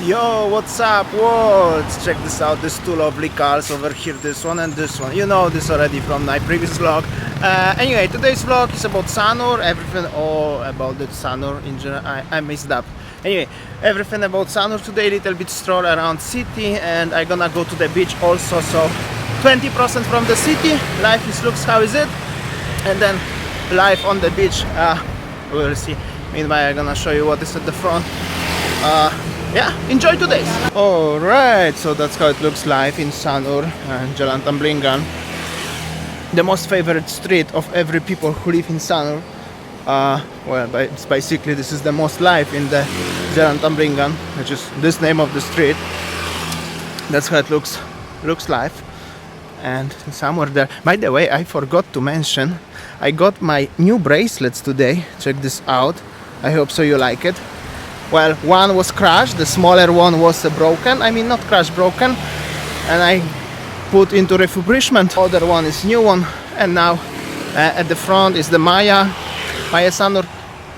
Yo, what's up world? Check this out, these two lovely cars over here, this one and this one. You know this already from my previous vlog. Anyway, today's vlog is about Sanur, everything all about the Sanur in general. I messed up. Anyway, everything about Sanur today, little bit stroll around city, and I gonna go to the beach also, so 20% from the city, life looks how is it, and then life on the beach, we'll see. Meanwhile, I'm gonna show you what is at the front. Yeah, enjoy today's. Alright, so that's how it looks live in Sanur and Jalan Tamblingan. The most favorite street of every people who live in Sanur. Well, it's basically this is the most live in the Jalan Tamblingan, which is this name of the street. That's how it looks live. And somewhere there, by the way, I forgot to mention, I got my new bracelets today. Check this out. I hope so you like it. Well, one was crushed, the smaller one was broken. I mean, not crushed, broken. And I put into refurbishment. Other one is new one. And now at the front is the Maya Sanur.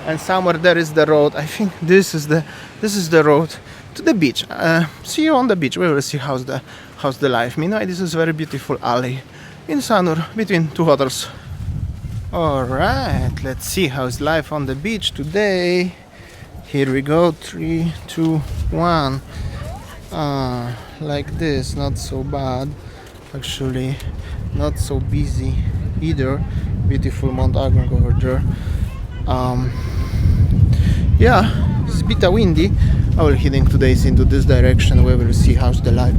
And somewhere there is the road. I think this is the road to the beach. See you on the beach. We will see how's the life. Meanwhile, this is very beautiful alley in Sanur between two hotels. Alright, let's see how's life on the beach today. Here we go, 3, 2, 1. Like this, not so bad. Actually, not so busy either. Beautiful Mount Agong over there. Yeah, it's a bit windy. I will heading today into this direction. We will see how's the life.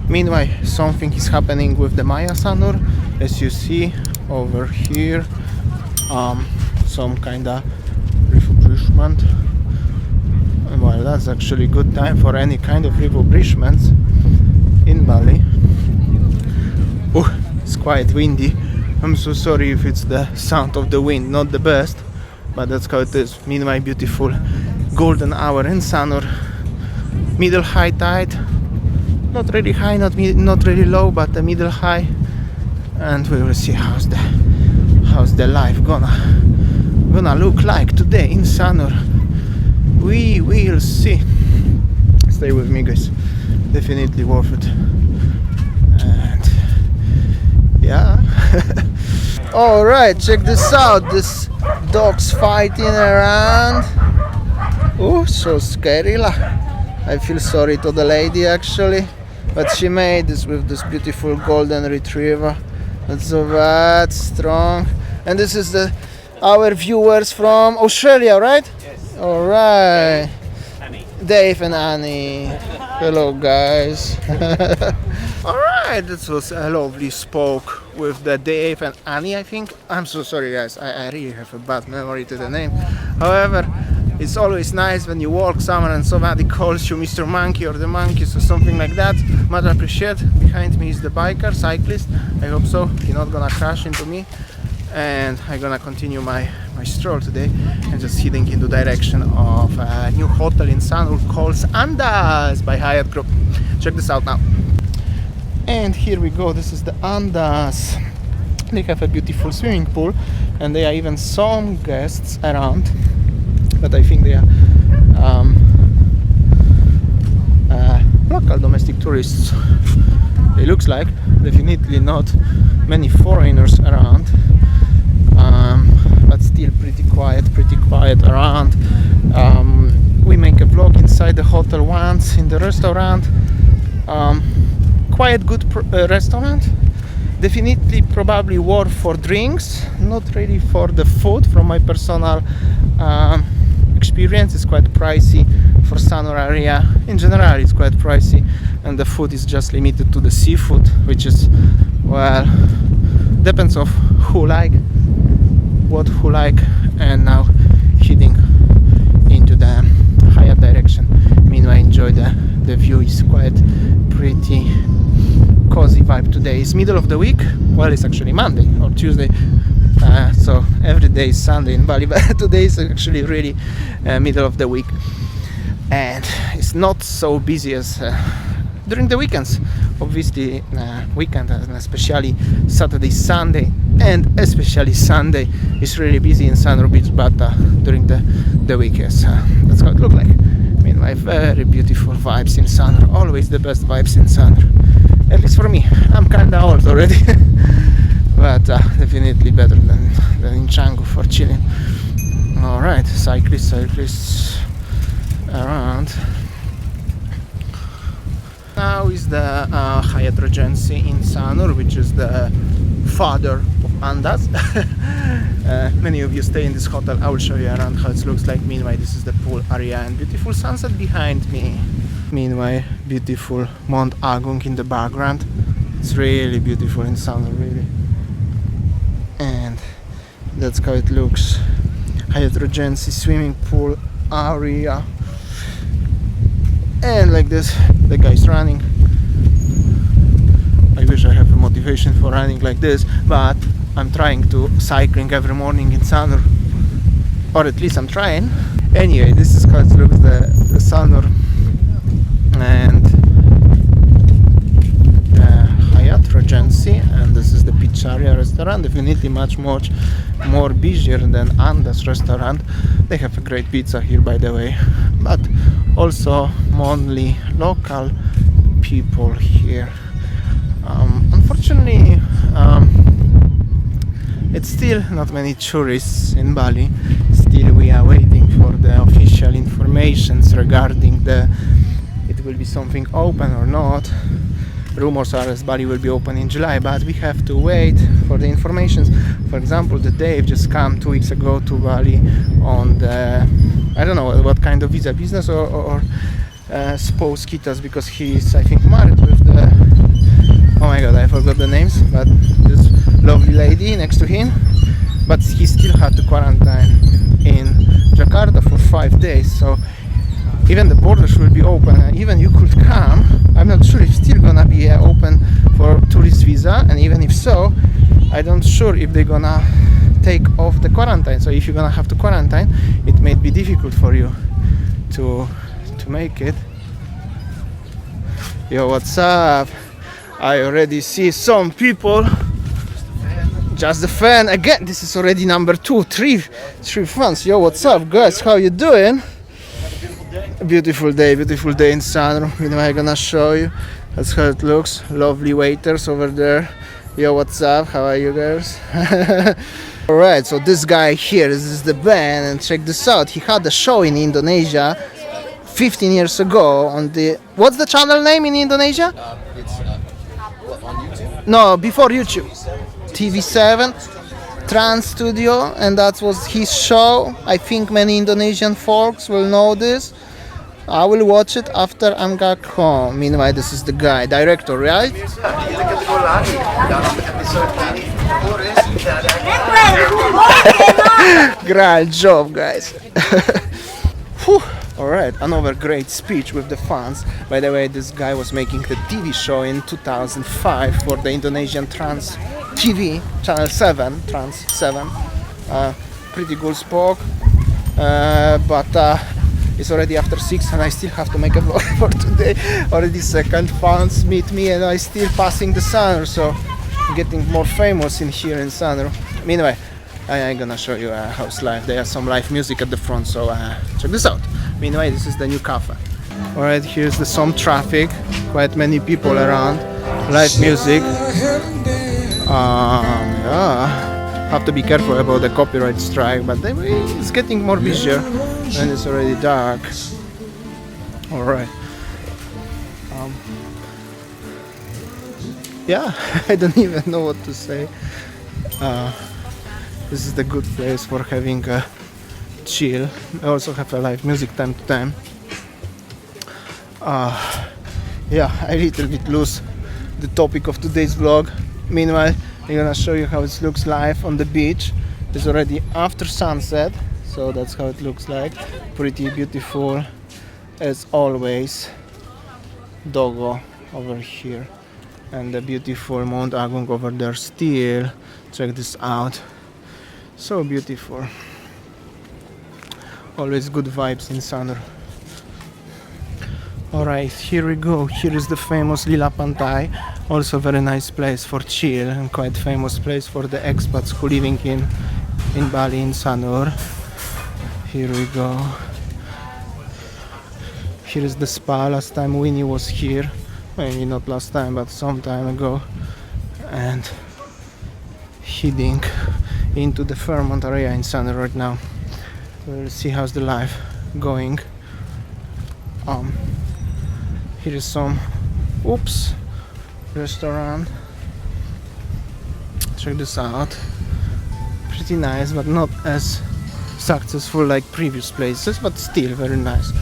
Meanwhile, something is happening with the Maya Sanur, as you see over here. Some kinda refurbishment. Well, that's actually good time for any kind of refurbishments in Bali. Oh, it's quite windy. I'm so sorry if it's the sound of the wind, not the best, but that's how it is. Meanwhile, beautiful golden hour in Sanur. Middle high tide, not really high, not really low, but the middle high, and we will see how's the life gonna look like today in Sanur. We will see. Stay with me, guys. Definitely worth it. And yeah. Alright, check this out. This dog's fighting around. Oh, so scary. I feel sorry to the lady actually. But she made this with this beautiful golden retriever. That's so bad, strong. And this is our viewers from Australia, right? Alright, Dave and Annie. Hello guys. Alright, this was a lovely spoke with the Dave and Annie, I think. I'm so sorry guys, I really have a bad memory to the name. However, it's always nice when you walk somewhere and somebody calls you Mr. Monkey or the Monkeys or something like that. Much appreciated. Behind me is the biker, cyclist. I hope so, he's not gonna crash into me. And I'm gonna continue my stroll today and just heading in the direction of a new hotel in Sanur called Andas by Hyatt Group. Check this out now. And here we go, this is the Andas. They have a beautiful swimming pool and there are even some guests around, but I think they are local domestic tourists. It looks like, definitely not many foreigners around. But still pretty quiet around. We make a vlog inside the hotel once in the restaurant. Quite good restaurant. Definitely probably worth for drinks, not really for the food. From my personal experience, it's quite pricey for Sanur area. In general, it's quite pricey, and the food is just limited to the seafood, which is, well, depends of who like. And now heading into the higher direction. Meanwhile, enjoy the view. Is quite pretty cozy vibe today. It's middle of the week. Well, it's actually Monday or Tuesday, so every day is Sunday in Bali, but today is actually really middle of the week, and it's not so busy as during the weekends. Obviously, weekend and especially Saturday, Sunday, and especially Sunday is really busy in Sanur Beach, but during the week, yes, that's how it looks like. Meanwhile, very beautiful vibes in Sanur. Always the best vibes in Sanur. At least for me. I'm kinda old already. But definitely better than in Canggu for chilling. Alright, cyclists around. Now is the Hyatt Regency in Sanur, which is the father of Andaz. Many of you stay in this hotel. I will show you around how it looks like. Meanwhile, this is the pool area and beautiful sunset behind me. Meanwhile, beautiful Mount Agung in the background. It's really beautiful in Sanur, really. And that's how it looks. Hyatt Regency swimming pool area. And like this, the guy's running. I wish I have a motivation for running like this, but I'm trying to cycling every morning in Sanur, or at least I'm trying. Anyway, this is how it looks, the Sanur and the Hyatt Regency, and this is the Pizzeria restaurant. Definitely much more busier than Andaz restaurant. They have a great pizza here, by the way, but also only local people here. Unfortunately, it's still not many tourists in Bali. Still we are waiting for the official informations regarding it will be something open or not. Rumors are as Bali will be open in July, but we have to wait for the informations. For example, the Dave just come 2 weeks ago to Bali on the, I don't know what kind of visa, business or spouse kitas, because he's, I think, married with the, oh my god, I forgot the names, but this lovely lady next to him. But he still had to quarantine in Jakarta for 5 days, so even the borders will be open, and even you could come. I'm not sure if it's still gonna be open for tourist visa, and even if so, I don't sure if they're gonna take off the quarantine. So if you're gonna have to quarantine, it may be difficult for you to make it. Yo, what's up? I already see some people. Just the fan again. This is already number 2, 3 fans. Yo, what's up, guys? How you doing? Beautiful day in Sanur. I'm gonna show you. That's how it looks. Lovely waiters over there. Yo, what's up? How are you guys? Alright, so this guy here, this is the band, and check this out. He had a show in Indonesia 15 years ago on the, what's the channel name in Indonesia? It's on YouTube? No, before YouTube. TV7 Trans Studio, and that was his show. I think many Indonesian folks will know this. I will watch it after I'm back home. Meanwhile, this is the guy, director, right? Great job, guys. Alright, another great speech with the fans. By the way, this guy was making the TV show in 2005 for the Indonesian Trans TV, Channel 7, Trans 7. Pretty good spoke, but it's already after 6 and I still have to make a vlog for today. Already second fans meet me and I still passing the Sanur, so getting more famous in here in Sanur. Meanwhile, I'm gonna show you how's live. There are some live music at the front, so check this out. Meanwhile, this is the new cafe. Alright, here's some traffic, quite many people around, live music. Yeah, have to be careful about the copyright strike, but it's getting more busier and it's already dark. Alright. Yeah, I don't even know what to say. This is the good place for having a chill. I also have a live music time to time. Yeah, I little bit lose the topic of today's vlog. Meanwhile, I'm gonna show you how it looks live on the beach. It's already after sunset, so that's how it looks like. Pretty beautiful as always. Dogo over here and the beautiful Mount Agung over there still. Check this out. So beautiful. Always good vibes in Sanur. Alright, here we go. Here is the famous Lila Pantai. Also very nice place for chill and quite famous place for the expats who living in Bali, in Sanur. Here we go. Here is the spa. Last time Winnie was here, maybe not last time, but some time ago, and heading into the Fairmont area in Sanur right now. We'll see how's the life going. Here is some restaurant. Check this out. Pretty nice, but not as successful like previous places, but still very nice.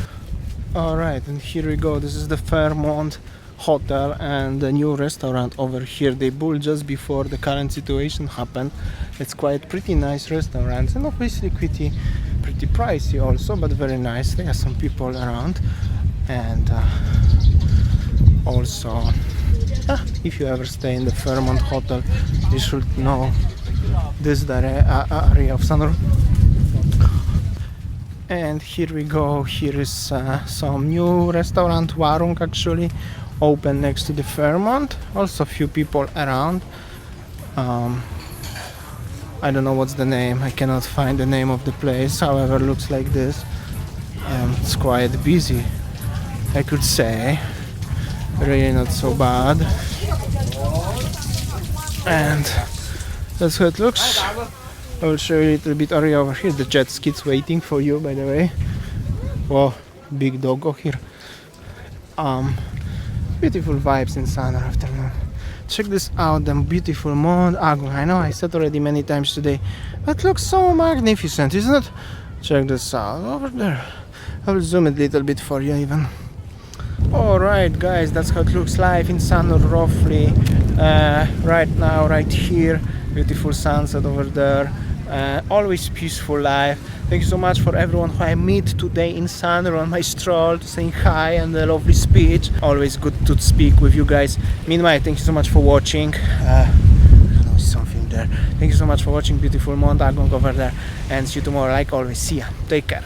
Alright, and here we go. This is the Fairmont Hotel and the new restaurant over here. They built just before the current situation happened. It's quite pretty nice restaurant and obviously pretty pricey also, but very nice. There are some people around, and also if you ever stay in the Fairmont Hotel, you should know this area of Sanur. And here we go. Here is some new restaurant, Warung, actually open next to the Fairmont. Also few people around. I don't know what's the name. I cannot find the name of the place. However, looks like this. It's quite busy, I could say. Really not so bad. And that's how it looks. I will show you a little bit area over here. The jet ski's waiting for you, by the way. Whoa, big doggo here. Beautiful vibes in Sanur afternoon. Check this out, the beautiful Mont Agung. I know I said already many times today, but looks so magnificent, isn't it? Check this out over there. I will zoom it a little bit for you even. Alright guys, that's how it looks live in Sanur roughly. Right now, right here. Beautiful sunset over there. Always peaceful life. Thank you so much for everyone who I meet today in Sanur on my stroll, saying hi and a lovely speech. Always good to speak with you guys. Meanwhile, thank you so much for watching. Something there. Thank you so much for watching beautiful Mont Agung over there, and see you tomorrow like always. See ya. Take care.